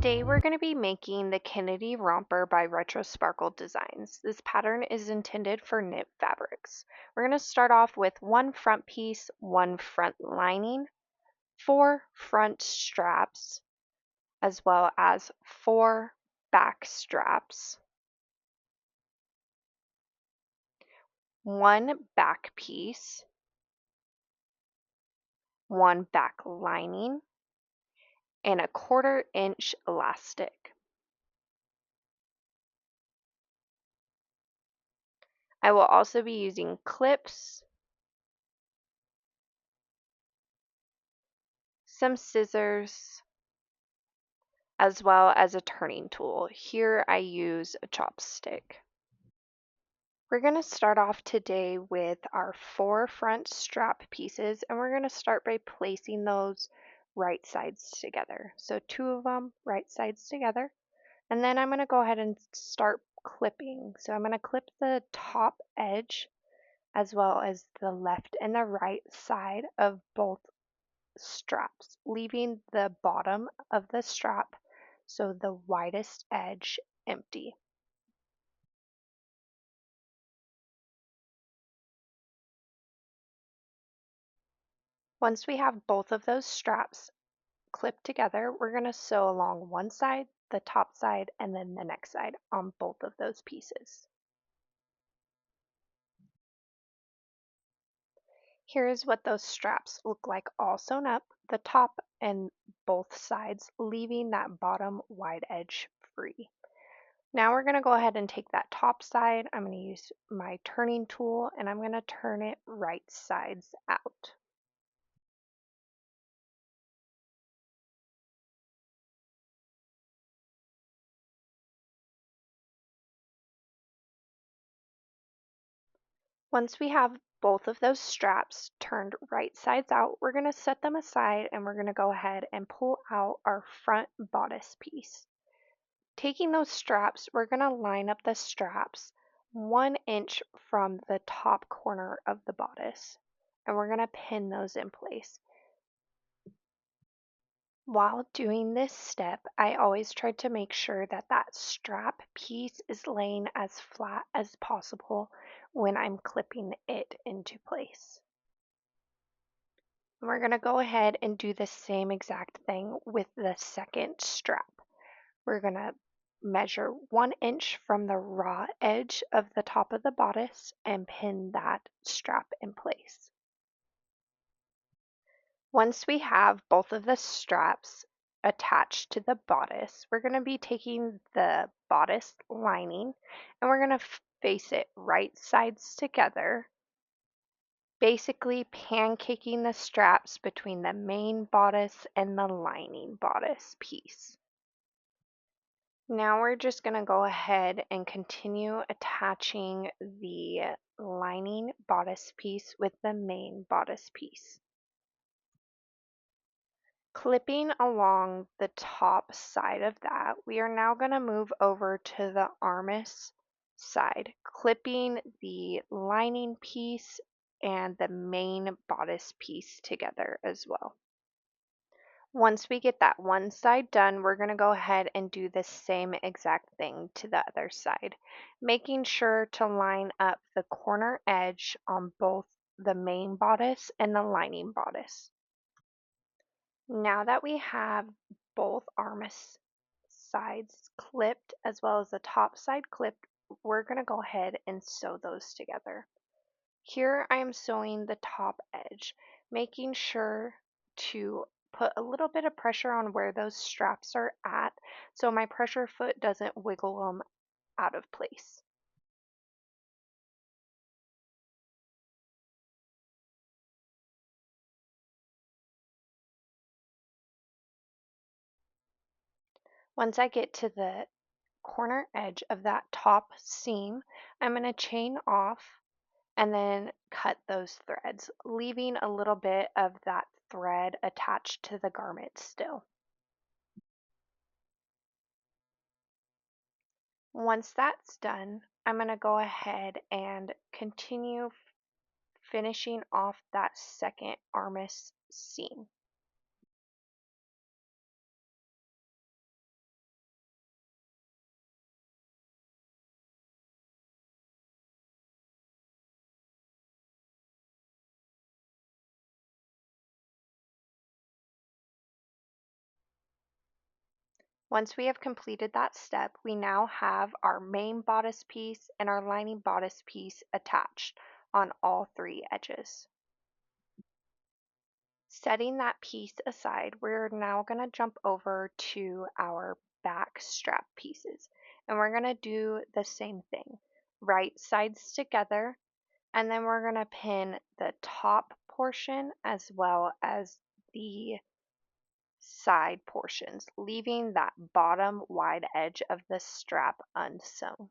Today we're going to be making the Kennedy Romper by Retro Sparkle Designs. This pattern is intended for knit fabrics. We're going to start off with one front piece, one front lining, 4 front straps, as well as 4 back straps, 1 back piece, 1 back lining, and a 1/4 inch elastic. I will also be using clips, some scissors, as well as a turning tool. Here I use a chopstick. We're going to start off today with our 4 front strap pieces, and we're going to start by placing those right sides together. So 2 of them right sides together, and then I'm going to go ahead and start clipping. So I'm going to clip the top edge as well as the left and the right side of both straps, leaving the bottom of the strap, so the widest edge, empty. Once we have both of those straps clipped together, we're going to sew along one side, the top side, and then the next side on both of those pieces. Here is what those straps look like all sewn up, the top and both sides, leaving that bottom wide edge free. Now we're going to go ahead and take that top side. I'm going to use my turning tool and I'm going to turn it right sides out. Once we have both of those straps turned right sides out, we're going to set them aside and we're going to go ahead and pull out our front bodice piece. Taking those straps, we're going to line up the straps 1 inch from the top corner of the bodice, and we're going to pin those in place. While doing this step, I always try to make sure that that strap piece is laying as flat as possible when I'm clipping it into place. We're going to go ahead and do the same exact thing with the second strap. We're going to measure 1 inch from the raw edge of the top of the bodice and pin that strap in place. Once we have both of the straps attached to the bodice, we're going to be taking the bodice lining and we're going to face it right sides together, basically pancaking the straps between the main bodice and the lining bodice piece. Now we're just going to go ahead and continue attaching the lining bodice piece with the main bodice piece. Clipping along the top side of that, we are now going to move over to the armis side, clipping the lining piece and the main bodice piece together as well. Once we get that one side done, we're going to go ahead and do the same exact thing to the other side, making sure to line up the corner edge on both the main bodice and the lining bodice. Now that we have both armis sides clipped as well as the top side clipped, we're going to go ahead and sew those together. Here I am sewing the top edge, making sure to put a little bit of pressure on where those straps are at so my pressure foot doesn't wiggle them out of place. Once I get to the corner edge of that top seam, I'm going to chain off and then cut those threads, leaving a little bit of that thread attached to the garment still. Once that's done, I'm going to go ahead and continue finishing off that second armis seam. Once we have completed that step, we now have our main bodice piece and our lining bodice piece attached on all three edges. Setting that piece aside, we're now going to jump over to our back strap pieces, and we're going to do the same thing. Right sides together, and then we're going to pin the top portion as well as the side portions, leaving that bottom wide edge of the strap unsewn.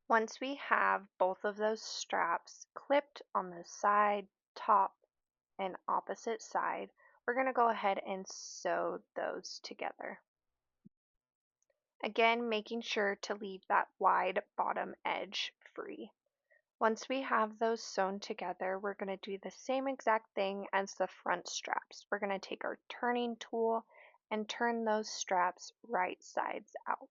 Once we have both of those straps clipped on the side, top, and opposite side, we're going to go ahead and sew those together. Again, making sure to leave that wide bottom edge free. Once we have those sewn together, we're going to do the same exact thing as the front straps. We're going to take our turning tool and turn those straps right sides out.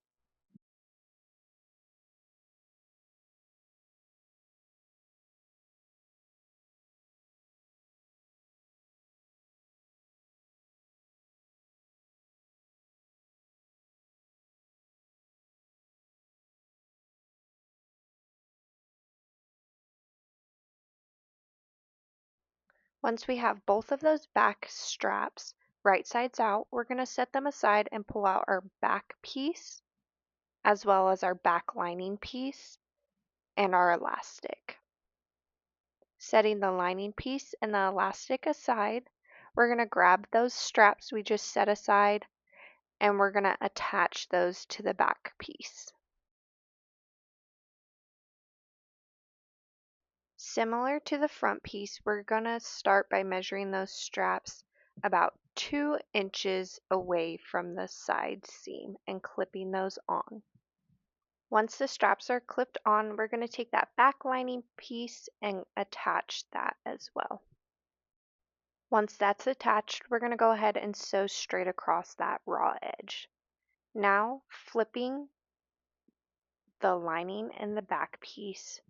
Once we have both of those back straps right sides out, we're going to set them aside and pull out our back piece as well as our back lining piece and our elastic. Setting the lining piece and the elastic aside, we're going to grab those straps we just set aside and we're going to attach those to the back piece. Similar to the front piece, we're going to start by measuring those straps about 2 inches away from the side seam and clipping those on. Once the straps are clipped on, we're going to take that back lining piece and attach that as well. Once that's attached, we're going to go ahead and sew straight across that raw edge. Now, flipping the lining and the back piece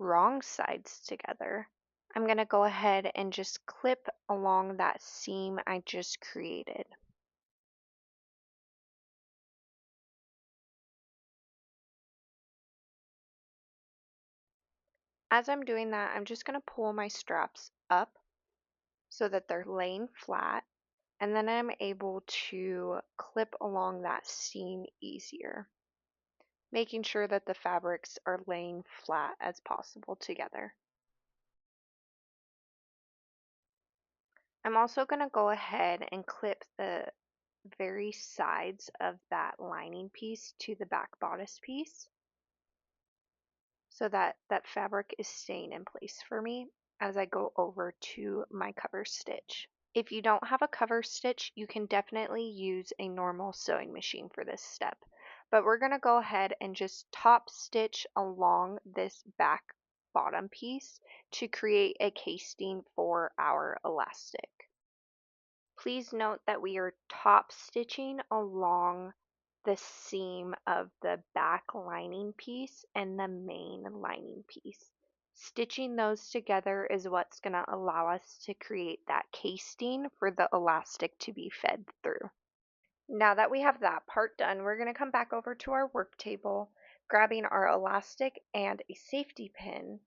wrong sides together, I'm going to go ahead and just clip along that seam I just created. As I'm doing that, I'm just going to pull my straps up so that they're laying flat, and then I'm able to clip along that seam easier, making sure that the fabrics are laying flat as possible together. I'm also going to go ahead and clip the very sides of that lining piece to the back bodice piece so that that fabric is staying in place for me as I go over to my cover stitch. If you don't have a cover stitch, you can definitely use a normal sewing machine for this step. But we're going to go ahead and just top stitch along this back bottom piece to create a casing for our elastic. Please note that we are top stitching along the seam of the back lining piece and the main lining piece. Stitching those together is what's going to allow us to create that casing for the elastic to be fed through. Now that we have that part done, we're going to come back over to our work table, grabbing our elastic and a safety pin,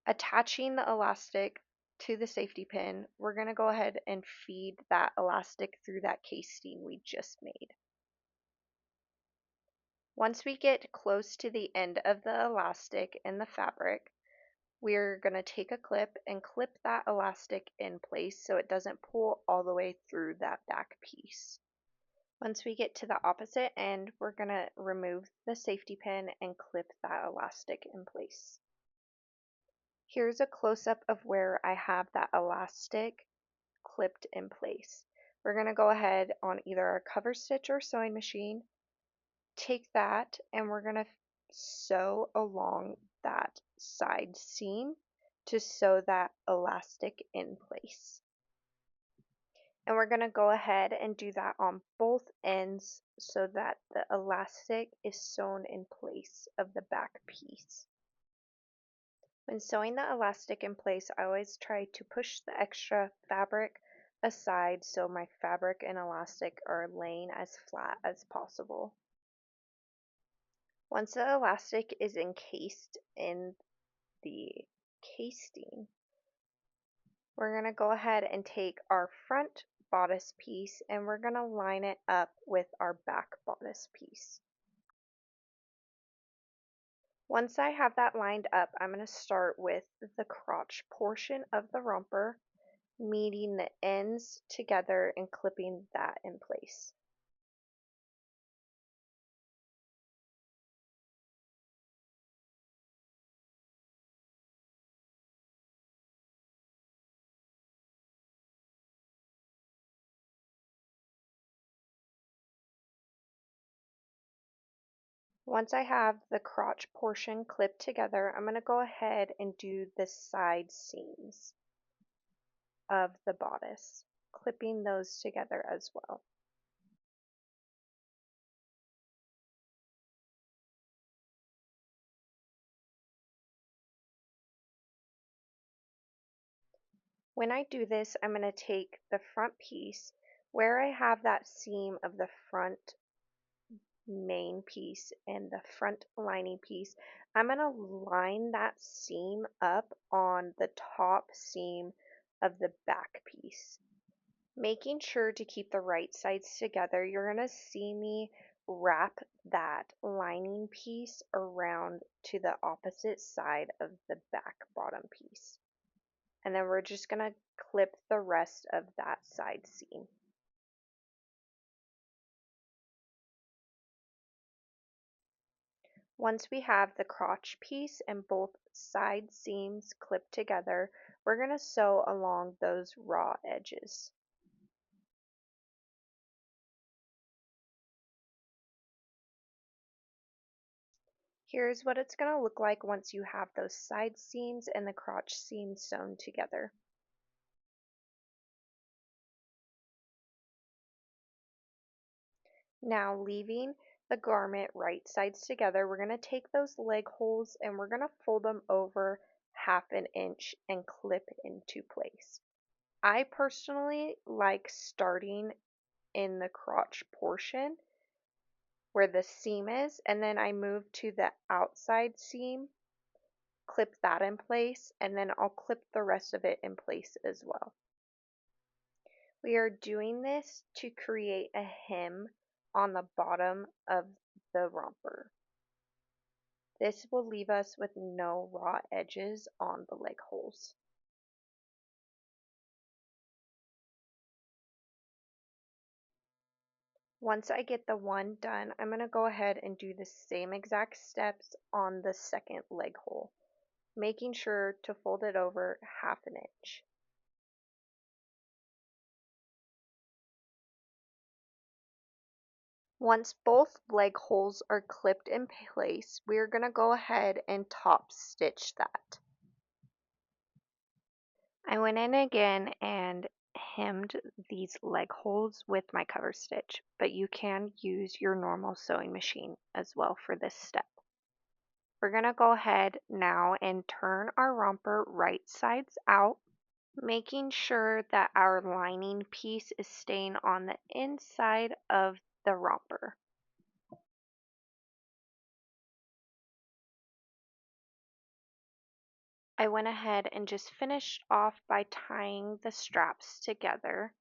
attaching the elastic to the safety pin. We're going to go ahead and feed that elastic through that casing we just made. Once we get close to the end of the elastic in the fabric, we're going to take a clip and clip that elastic in place so it doesn't pull all the way through that back piece. Once we get to the opposite end, we're going to remove the safety pin and clip that elastic in place. Here's a close-up of where I have that elastic clipped in place. We're going to go ahead on either a cover stitch or sewing machine, take that, and we're going to sew along that side seam to sew that elastic in place. And we're going to go ahead and do that on both ends so that the elastic is sewn in place of the back piece. When sewing the elastic in place, I always try to push the extra fabric aside so my fabric and elastic are laying as flat as possible. Once the elastic is encased in the casing, we're going to go ahead and take our front bodice piece and we're going to line it up with our back bodice piece. Once I have that lined up, I'm going to start with the crotch portion of the romper, meeting the ends together and clipping that in place. Once I have the crotch portion clipped together, I'm going to go ahead and do the side seams of the bodice, clipping those together as well. When I do this, I'm going to take the front piece where I have that seam of the front main piece and the front lining piece. I'm going to line that seam up on the top seam of the back piece. Making sure to keep the right sides together, you're going to see me wrap that lining piece around to the opposite side of the back bottom piece. And then we're just going to clip the rest of that side seam. Once we have the crotch piece and both side seams clipped together, we're going to sew along those raw edges. Here's what it's going to look like once you have those side seams and the crotch seams sewn together. Now, leaving the garment right sides together, we're going to take those leg holes and we're going to fold them over 1/2 inch and clip into place. I personally like starting in the crotch portion where the seam is, and then I move to the outside seam, clip that in place, and then I'll clip the rest of it in place as well. We are doing this to create a hem on the bottom of the romper. This will leave us with no raw edges on the leg holes. Once I get the one done, I'm going to go ahead and do the same exact steps on the second leg hole, making sure to fold it over 1/2 inch. Once both leg holes are clipped in place, we're going to go ahead and top stitch that. I went in again and hemmed these leg holes with my cover stitch, but you can use your normal sewing machine as well for this step. We're going to go ahead now and turn our romper right sides out, making sure that our lining piece is staying on the inside of the romper. I went ahead and just finished off by tying the straps together.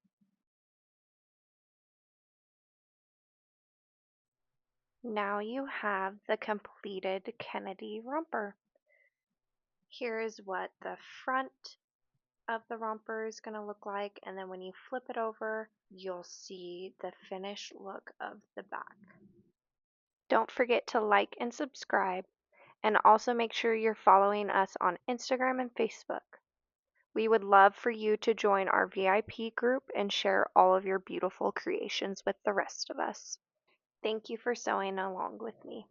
Now you have the completed Kennedy romper. Here is what the front of the romper is going to look like, and then when you flip it over, you'll see the finished look of the back. Don't forget to like and subscribe, and also make sure you're following us on Instagram and Facebook. We would love for you to join our VIP group and share all of your beautiful creations with the rest of us. Thank you for sewing along with me.